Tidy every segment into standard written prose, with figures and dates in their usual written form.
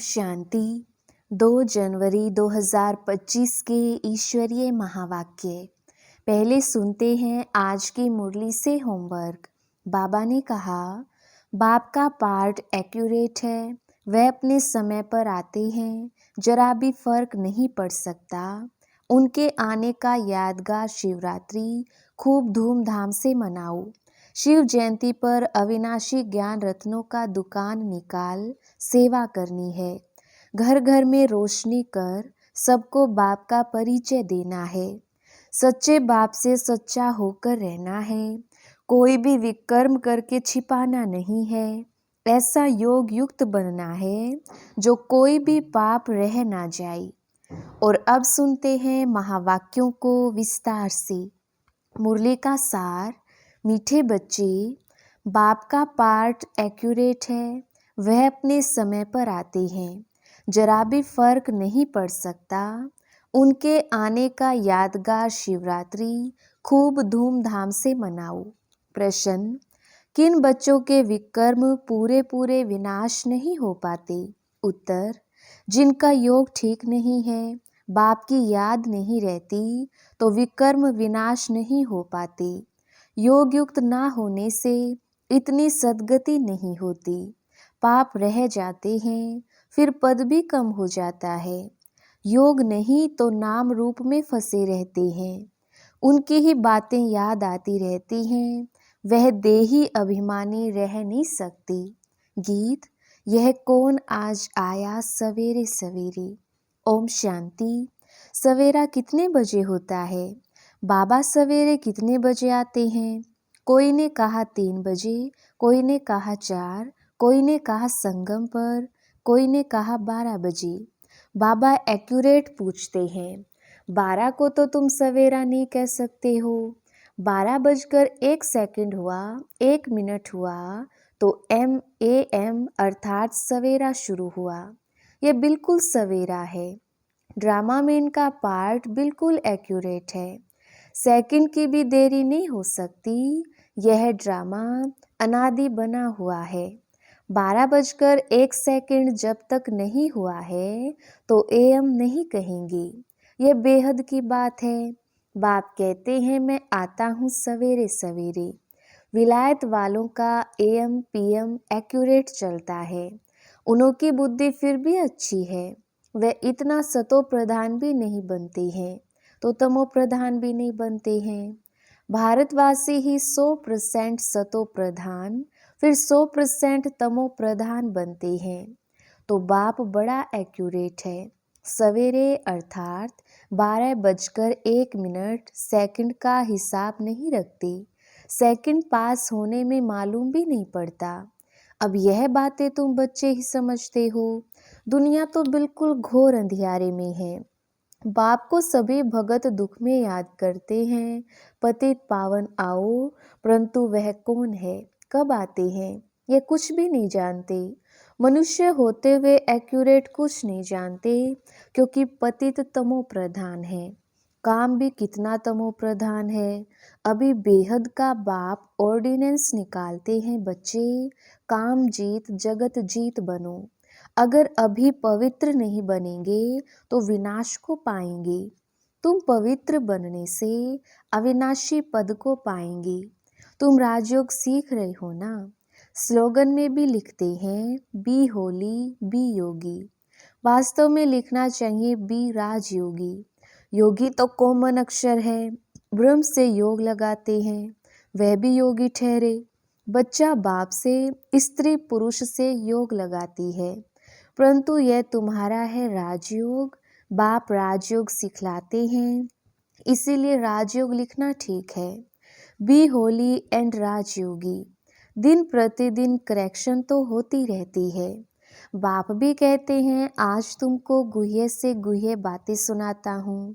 शांति। 2 जनवरी 2025 के ईश्वरीय महावाक्य। पहले सुनते हैं आज की मुरली से होमवर्क। बाबा ने कहा, बाप का पार्ट एक्यूरेट है, वह अपने समय पर आते हैं, जरा भी फर्क नहीं पड़ सकता। उनके आने का यादगार शिवरात्रि खूब धूमधाम से मनाओ। शिव जयंती पर अविनाशी ज्ञान रत्नों का दुकान निकाल सेवा करनी है। घर घर में रोशनी कर सबको बाप का परिचय देना है। सच्चे बाप से सच्चा होकर रहना है। कोई भी विकर्म करके छिपाना नहीं है। ऐसा योग युक्त बनना है जो कोई भी पाप रह ना जाए। और अब सुनते हैं महावाक्यों को विस्तार से। मुरली का सार। मीठे बच्चे, बाप का पार्ट एक्यूरेट है, वह अपने समय पर आते हैं, जरा भी फर्क नहीं पड़ सकता। उनके आने का यादगार शिवरात्रि खूब धूमधाम से मनाओ। प्रश्न, किन बच्चों के विकर्म पूरे पूरे विनाश नहीं हो पाते? उत्तर, जिनका योग ठीक नहीं है, बाप की याद नहीं रहती, तो विकर्म विनाश नहीं हो पाते। योग युक्त ना होने से इतनी सद्गति नहीं होती। पाप रह जाते हैं, फिर पद भी कम हो जाता है। योग नहीं तो नाम रूप में फंसे रहते हैं। उनकी ही बातें याद आती रहती हैं। वह देही अभिमानी रह नहीं सकती। गीत, यह कौन आज आया सवेरे सवेरे। ओम शांति। सवेरा कितने बजे होता है? बाबा सवेरे कितने बजे आते हैं? कोई ने कहा 3 बजे, कोई ने कहा 4, कोई ने कहा संगम पर, कोई ने कहा 12 बजे। बाबा एक्यूरेट पूछते हैं, 12 को तो तुम सवेरा नहीं कह सकते हो। 12 बजकर 1 सेकंड हुआ, 1 मिनट हुआ तो AM अर्थात सवेरा शुरू हुआ। यह बिल्कुल सवेरा है। ड्रामा में इनका पार्ट बिल्कुल एक्यूरेट है। सेकंड की भी देरी नहीं हो सकती। यह ड्रामा अनादि बना हुआ है। 12 बजकर 1 सेकंड जब तक नहीं हुआ है तो AM नहीं कहेंगे। यह बेहद की बात है। बाप कहते हैं, मैं आता हूँ सवेरे सवेरे। विलायत वालों का AM PM एक्यूरेट चलता है। उनकी बुद्धि फिर भी अच्छी है। वे इतना सतो प्रधान भी नहीं बनते हैं तो तमो प्रधान भी नहीं बनते हैं। भारतवासी ही 100% सतो प्रधान, फिर 100% तमो प्रधान बनते हैं। तो बाप बड़ा एक्यूरेट है। सवेरे अर्थात 12 बजकर 1 मिनट सेकंड का हिसाब नहीं रखते। सेकंड पास होने में मालूम भी नहीं पड़ता। अब यह बातें तुम बच्चे ही समझते हो। दुनिया तो बिल्कुल घोर अंधियारे में है। बाप को सभी भगत दुख में याद करते हैं, पतित पावन आओ, परंतु वह कौन है, कब आते हैं, ये कुछ भी नहीं जानते। मनुष्य होते हुए एक्यूरेट कुछ नहीं जानते, क्योंकि पतित तमो प्रधान है। काम भी कितना तमो प्रधान है। अभी बेहद का बाप ऑर्डिनेंस निकालते हैं, बच्चे काम जीत जगत जीत बनो। अगर अभी पवित्र नहीं बनेंगे तो विनाश को पाएंगे। तुम पवित्र बनने से अविनाशी पद को पाएंगे। तुम राजयोग सीख रहे हो ना। स्लोगन में भी लिखते हैं, बी होली बी योगी। वास्तव में लिखना चाहिए बी राजयोगी। योगी तो कॉमन अक्षर है। ब्रह्म से योग लगाते हैं, वह भी योगी ठहरे। बच्चा बाप से, स्त्री पुरुष से योग लगाती है, परंतु यह तुम्हारा है राजयोग। बाप राजयोग सिखलाते हैं, इसीलिए राजयोग लिखना ठीक है। Be holy and Rajyogi. दिन प्रतिदिन करेक्शन तो होती रहती है। बाप भी कहते हैं, आज तुमको गुह्य से गुह्य बातें सुनाता हूँ।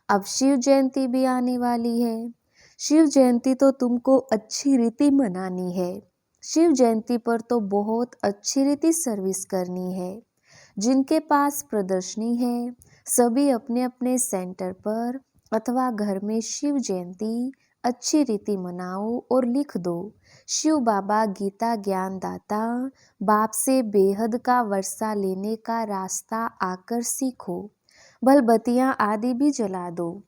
अब शिव जयंती भी आने वाली है। शिव जयंती तो तुमको अच्छी रीति मनानी है। शिव जयंती पर तो बहुत अच्छी रीति सर्विस करनी है। जिनके पास प्रदर्शनी है, सभी अपने अपने सेंटर पर अथवा घर में शिव जयंती अच्छी रीति मनाओ और लिख दो। शिव बाबा गीता ज्ञान दाता, बाप से बेहद का वर्षा लेने का रास्ता आकर सीखो। बलबत्तियाँ आदि भी जला दो।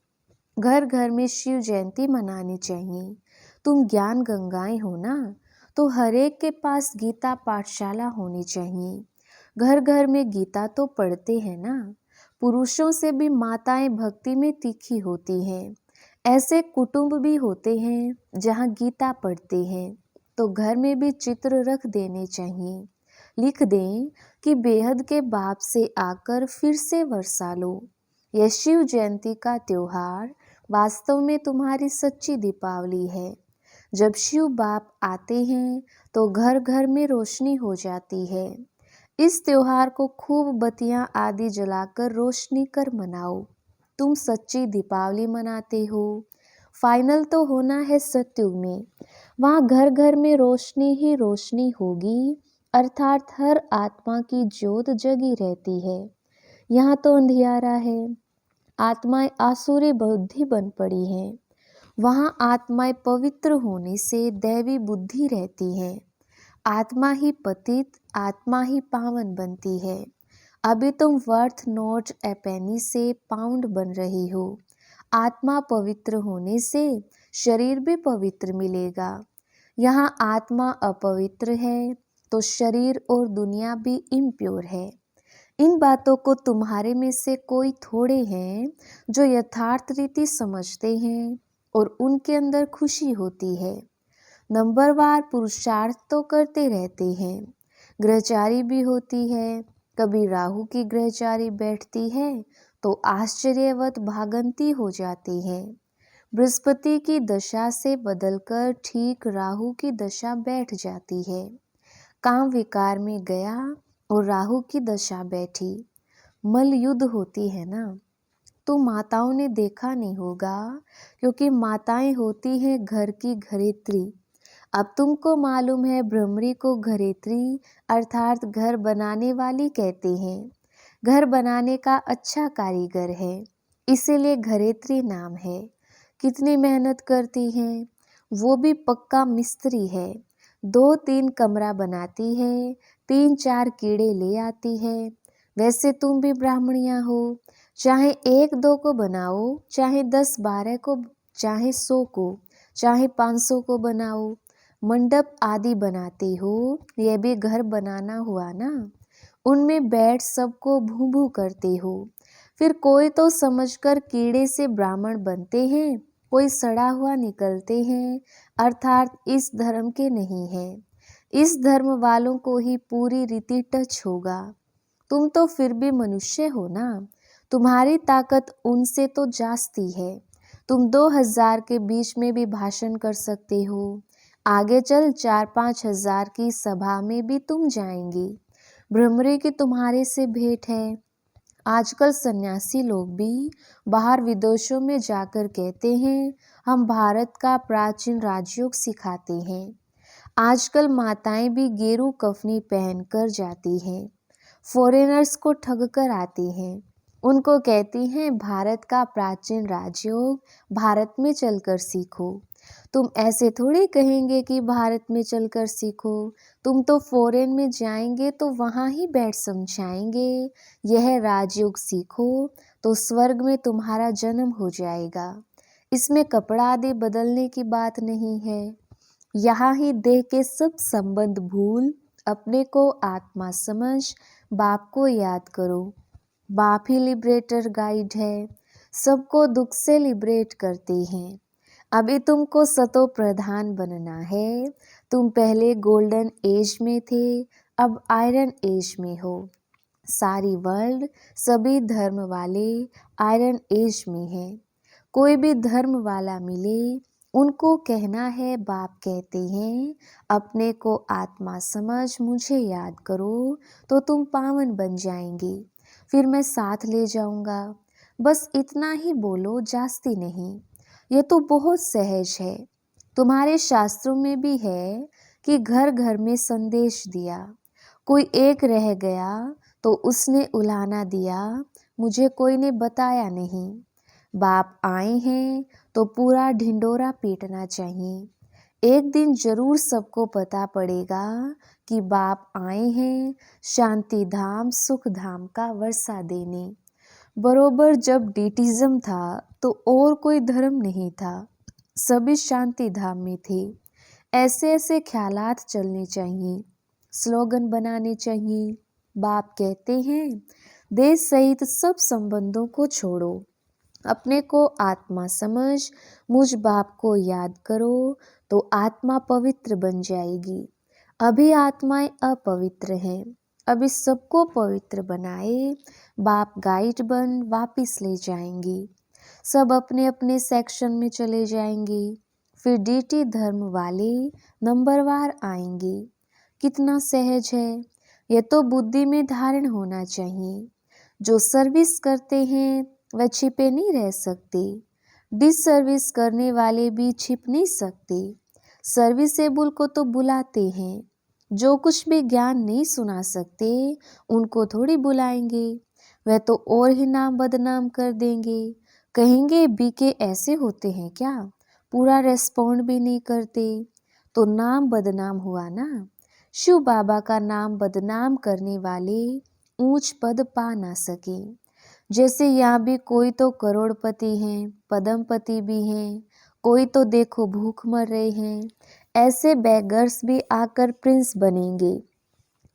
घर घर में शिव जयंती मनानी चाहिए। तुम ज्ञान गंगाएं हो ना, तो हर एक के पास गीता पाठशाला होनी चाहिए। घर घर में गीता तो पढ़ते हैं ना। पुरुषों से भी माताएं भक्ति में तीखी होती हैं। ऐसे कुटुंब भी होते हैं जहाँ गीता पढ़ते हैं, तो घर में भी चित्र रख देने चाहिए। लिख दें कि बेहद के बाप से आकर फिर से वर्षा लो। यह शिव जयंती का त्योहार वास्तव में तुम्हारी सच्ची दीपावली है। जब शिव बाप आते हैं तो घर घर में रोशनी हो जाती है। इस त्योहार को खूब बत्तियां आदि जलाकर रोशनी कर मनाओ। तुम सच्ची दीपावली मनाते हो। फाइनल तो होना है सत्युग में। वहाँ घर घर में रोशनी ही रोशनी होगी, अर्थात हर आत्मा की ज्योत जगी रहती है। यहाँ तो अंधियारा है। आत्माएं आसुरी बुद्धि बन पड़ी हैं। वहाँ आत्माएं पवित्र होने से दैवी बुद्धि रहती है। आत्मा ही पतित, आत्मा ही पावन बनती है। अभी तुम वर्थ नॉट ए पेनी से पाउंड बन रही हो। आत्मा पवित्र होने से शरीर भी पवित्र मिलेगा। यहाँ आत्मा अपवित्र है तो शरीर और दुनिया भी इम्प्योर है। इन बातों को तुम्हारे में से कोई थोड़े हैं जो यथार्थ रीति समझते हैं और उनके अंदर खुशी होती है। नंबरवार पुरुषार्थ तो करते रहते हैं। ग्रहचारी भी होती है। कभी राहु की ग्रहचारी बैठती है तो आश्चर्यवत भागंती हो जाती है। बृहस्पति की दशा से बदलकर ठीक राहु की दशा बैठ जाती है। काम विकार में गया और राहु की दशा बैठी। मल युद्ध होती है ना। तो माताओं ने देखा नहीं होगा, क्योंकि माताएं होती हैं घर की घरेत्री। अब तुमको मालूम है भ्रमरी को घरेत्री अर्थात घर बनाने वाली कहते हैं। घर बनाने का अच्छा कारीगर है, इसीलिए घरेत्री नाम है। कितनी मेहनत करती हैं, वो भी पक्का मिस्त्री है। 2-3 कमरा बनाती है, 3-4 कीड़े ले आती है। वैसे तुम भी ब्राह्मणियाँ हो। चाहे 1-2 को बनाओ, चाहे 10-12 को, चाहे 100 को, चाहे 500 को बनाओ। मंडप आदि बनाते हो, यह भी घर बनाना हुआ ना। उनमें बैठ सबको भू भू करते हो। फिर कोई तो समझकर कीड़े से ब्राह्मण बनते हैं, कोई सड़ा हुआ निकलते हैं, अर्थात इस धर्म के नहीं है। इस धर्म वालों को ही पूरी रीति टच होगा। तुम तो फिर भी मनुष्य हो ना। तुम्हारी ताकत उनसे तो जास्ती है। तुम 2000 के बीच में भी भाषण कर सकते हो। आगे चल 4-5 हजार की सभा में भी तुम जाएंगी। भ्रमरी की तुम्हारे से भेंट है। आजकल सन्यासी लोग भी बाहर विदेशों में जाकर कहते हैं हम भारत का प्राचीन राजयोग सिखाते हैं। आजकल माताएं भी गेरू कफनी पहनकर जाती हैं। फॉरेनर्स को ठग कर आती हैं। उनको कहती हैं भारत का प्राचीन राजयोग भारत में चलकर सीखो। तुम ऐसे थोड़ी कहेंगे कि भारत में चलकर सीखो। तुम तो फॉरेन में जाएंगे तो वहाँ ही बैठ समझाएंगे यह राजयोग सीखो तो स्वर्ग में तुम्हारा जन्म हो जाएगा। इसमें कपड़ा आदि बदलने की बात नहीं है। यहाँ ही देह के सब संबंध भूल अपने को आत्मा समझ बाप को याद करो। बाप ही लिबरेटर गाइड है, सबको दुख से लिबरेट करते हैं। अभी तुमको सतो प्रधान बनना है। तुम पहले गोल्डन एज में थे, अब आयरन एज में हो। सारी वर्ल्ड, सभी धर्म वाले आयरन एज में है। कोई भी धर्म वाला मिले, उनको कहना है बाप कहते हैं अपने को आत्मा समझ मुझे याद करो तो तुम पावन बन जाएंगे। फिर मैं साथ ले जाऊंगा। बस इतना ही बोलो, जास्ती नहीं। यह तो बहुत सहज है। तुम्हारे शास्त्रों में भी है कि घर घर में संदेश दिया। कोई एक रह गया तो उसने उलाहना दिया, मुझे कोई ने बताया नहीं। बाप आए हैं तो पूरा ढिंडोरा पीटना चाहिए। एक दिन जरूर सबको पता पड़ेगा कि बाप आए हैं शांति धाम सुख धाम का वर्षा देने। बरोबर जब डीटिज्म था तो और कोई धर्म नहीं था, सभी शांति धाम में थे। ऐसे ऐसे ख्यालात चलने चाहिए, स्लोगन बनाने चाहिए। बाप कहते हैं देश सहित सब संबंधों को छोड़ो, अपने को आत्मा समझ मुझ बाप को याद करो तो आत्मा पवित्र बन जाएगी। अभी आत्माएं अपवित्र हैं, अभी सबको पवित्र बनाए बाप गाइड बन वापिस ले जाएंगे। सब अपने अपने सेक्शन में चले जाएंगे, फिर डीटी धर्म वाले नंबरवार आएंगे। कितना सहज है, यह तो बुद्धि में धारण होना चाहिए। जो सर्विस करते हैं वह छिपे नहीं रह सकते, डिसर्विस करने वाले भी छिप नहीं सकते। सर्विसेबल को तो बुलाते हैं, जो कुछ भी ज्ञान नहीं सुना सकते उनको थोड़ी बुलाएंगे, वह तो और ही नाम बदनाम कर देंगे। कहेंगे बीके ऐसे होते हैं क्या, पूरा रेस्पॉन्ड भी नहीं करते, तो नाम बदनाम हुआ ना। शिव बाबा का नाम बदनाम करने वाले ऊंच पद पा ना सके। जैसे यहाँ भी कोई तो करोड़पति हैं, पद्मपति भी हैं, कोई तो देखो भूख मर रहे हैं, ऐसे बेगर्स भी आकर प्रिंस बनेंगे।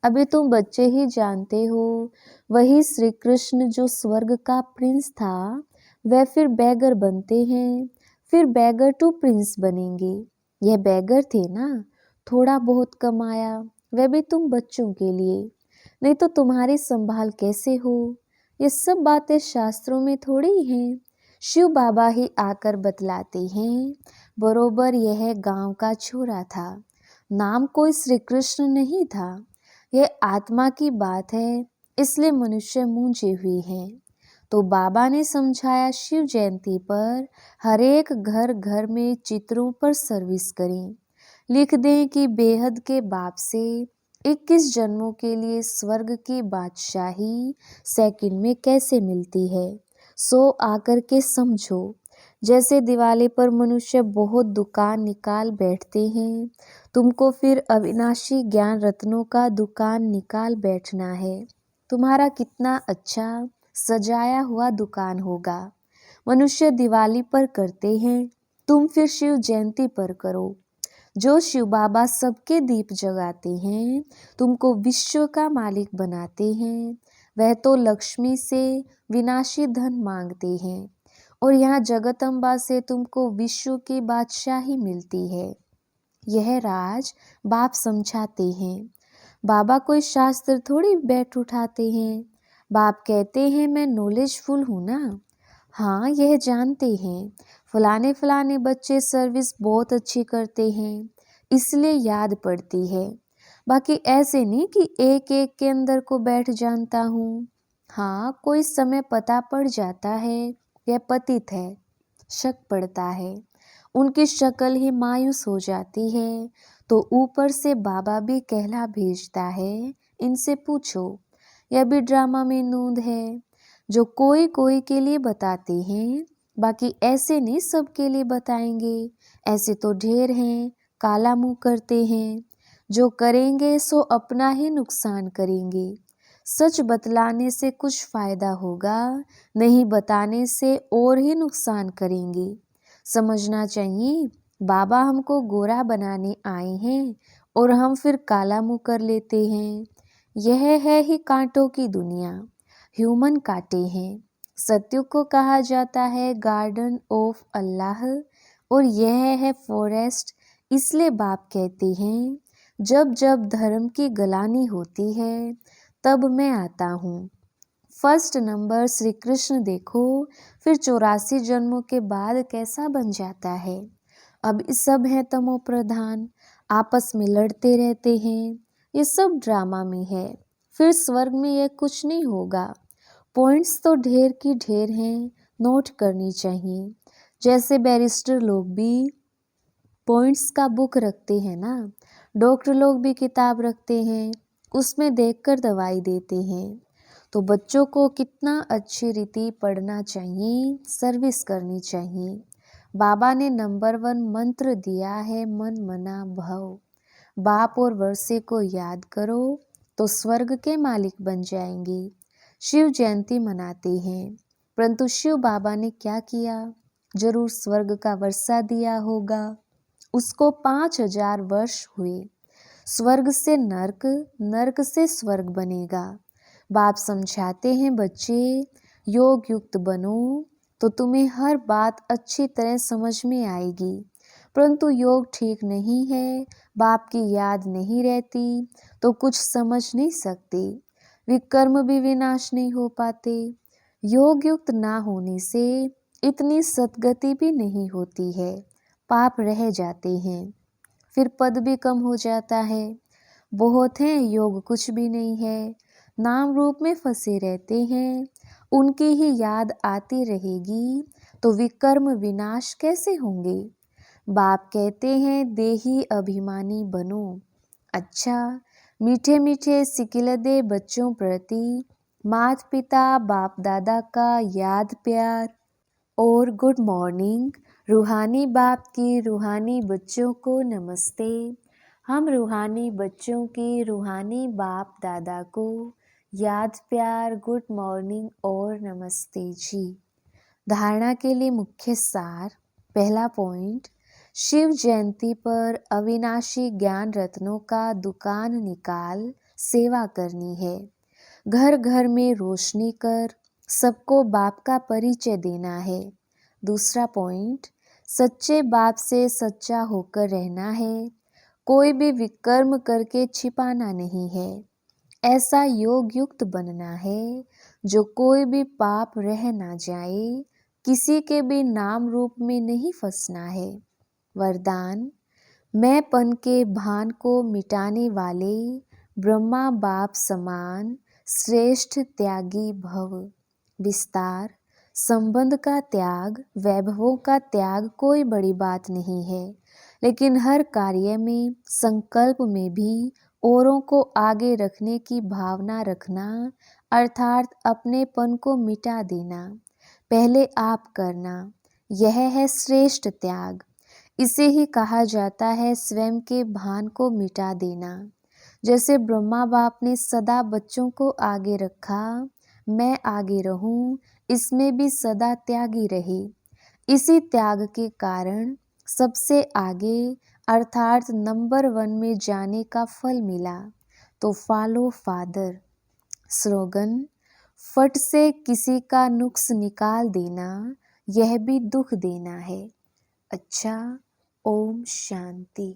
अभी तुम बच्चे ही जानते हो, वही श्री कृष्ण जो स्वर्ग का प्रिंस था वह फिर बैगर बनते हैं, फिर बैगर टू प्रिंस बनेंगे। यह बैगर थे ना, थोड़ा बहुत कमाया, वह भी तुम बच्चों के लिए, नहीं तो तुम्हारी संभाल कैसे हो। ये सब बातें शास्त्रों में थोड़ी हैं, शिव बाबा ही आकर बतलाते हैं। बरोबर यह गांव का छोरा था, नाम कोई श्री कृष्ण नहीं था। यह आत्मा की बात है, इसलिए मनुष्य मूंझे हुए हैं। तो बाबा ने समझाया शिव जयंती पर हर एक घर घर में चित्रों पर सर्विस करें, लिख दें कि बेहद के बाप से 21 जन्मों के लिए स्वर्ग की बादशाही सेकंड में कैसे मिलती है, सो आकर के समझो। जैसे दिवाली पर मनुष्य बहुत दुकान निकाल बैठते हैं, तुमको फिर अविनाशी ज्ञान रत्नों का दुकान निकाल बैठना है। तुम्हारा कितना अच्छा सजाया हुआ दुकान होगा। मनुष्य दिवाली पर करते हैं, तुम फिर शिव जयंती पर करो। जो शिव बाबा सबके दीप जगाते हैं, तुमको विश्व का मालिक बनाते हैं, वह तो लक्ष्मी से विनाशी धन मांगते हैं, और यहाँ जगदम्बा से तुमको विश्व की बादशाही मिलती है। यह राज बाप समझाते हैं। बाबा कोई शास्त्र थोड़ी बैठ उठाते हैं। बाप कहते हैं मैं नॉलेजफुल हूँ ना। हाँ, यह जानते हैं फलाने फलाने बच्चे सर्विस बहुत अच्छी करते हैं, इसलिए याद पड़ती है। बाकी ऐसे नहीं कि एक एक के अंदर को बैठ जानता हूँ। हाँ, कोई समय पता पड़ जाता है यह पतित है, शक पड़ता है, उनकी शक्ल ही मायूस हो जाती है, तो ऊपर से बाबा भी कहला भेजता है इनसे पूछो। यह भी ड्रामा में नूंद है, जो कोई कोई के लिए बताते हैं, बाकी ऐसे नहीं सबके लिए बताएंगे। ऐसे तो ढेर हैं, काला मुंह करते हैं, जो करेंगे सो अपना ही नुकसान करेंगे। सच बतलाने से कुछ फायदा होगा, नहीं बताने से और ही नुकसान करेंगे। समझना चाहिए बाबा हमको गोरा बनाने आए हैं और हम फिर काला मुंह कर लेते हैं। यह है ही कांटों की दुनिया, ह्यूमन कांटे हैं। सत्युग को कहा जाता है गार्डन ऑफ अल्लाह, और यह है फॉरेस्ट। इसलिए बाप कहते हैं जब जब धर्म की गलानी होती है तब मैं आता हूँ। फर्स्ट नंबर श्री कृष्ण देखो, फिर 84 जन्मों के बाद कैसा बन जाता है। अब सब है तमो प्रधान, आपस में लड़ते रहते हैं, ये सब ड्रामा में है। फिर स्वर्ग में यह कुछ नहीं होगा। पॉइंट्स तो ढेर की ढेर हैं, नोट करनी चाहिए। जैसे बैरिस्टर लोग भी पॉइंट्स का बुक रखते हैं ना, डॉक्टर लोग भी किताब रखते हैं, उसमें देखकर दवाई देते हैं। तो बच्चों को कितना अच्छी रीति पढ़ना चाहिए, सर्विस करनी चाहिए। बाबा ने नंबर 1 मंत्र दिया है, मन मना भव। बाप और वर्षे को याद करो तो स्वर्ग के मालिक बन जाएंगे। शिव जयंती मनाते हैं, परंतु शिव बाबा ने क्या किया? जरूर स्वर्ग का वर्षा दिया होगा। उसको 5000 वर्ष हुए। स्वर्ग से नर्क, नर्क से स्वर्ग बनेगा। बाप समझाते हैं, बच्चे योग युक्त बनो तो तुम्हें हर बात अच्छी तरह समझ में आएगी। परंतु योग ठीक नहीं है, बाप की याद नहीं रहती तो कुछ समझ नहीं सकते। विकर्म भी विनाश नहीं हो पाते। योग युक्त ना होने से इतनी सद्गति भी नहीं होती है, पाप रह जाते हैं, फिर पद भी कम हो जाता है। बहुत हैं, योग कुछ भी नहीं है, नाम रूप में फंसे रहते हैं। उनकी ही याद आती रहेगी तो विकर्म विनाश कैसे होंगे? बाप कहते हैं, देही अभिमानी बनो। अच्छा, मीठे मीठे सिकिलदे बच्चों प्रति माता पिता बाप दादा का याद प्यार और गुड मॉर्निंग। रूहानी बाप की रूहानी बच्चों को नमस्ते। हम रूहानी बच्चों की रूहानी बाप दादा को याद प्यार, गुड मॉर्निंग और नमस्ते जी। धारणा के लिए मुख्य सार। पहला पॉइंट, शिव जयंती पर अविनाशी ज्ञान रत्नों का दुकान निकाल सेवा करनी है। घर घर में रोशनी कर सबको बाप का परिचय देना है। दूसरा पॉइंट, सच्चे बाप से सच्चा होकर रहना है। कोई भी विकर्म करके छिपाना नहीं है। ऐसा योग युक्त बनना है जो कोई भी पाप रह ना जाए, किसी के भी नाम रूप में नहीं फंसना है। वरदान, मैंपन के भान को मिटाने वाले ब्रह्मा बाप समान श्रेष्ठ त्यागी भव। विस्तार, संबंध का त्याग, वैभवों का त्याग कोई बड़ी बात नहीं है, लेकिन हर कार्य में, संकल्प में भी औरों को आगे रखने की भावना रखना, अर्थात अपनेपन को मिटा देना। पहले आप करना, यह है श्रेष्ठ त्याग। इसे ही कहा जाता है स्वयं के भान को मिटा देना। जैसे ब्रह्मा बाप ने सदा बच्चों को आगे रखा, मैं आगे रहूं, इसमें भी सदा त्यागी रहे। इसी त्याग के कारण सबसे आगे अर्थात नंबर 1 में जाने का फल मिला। तो फॉलो फादर। स्लोगन, फट से किसी का नुक्स निकाल देना, यह भी दुख देना है। अच्छा, ओम शांति।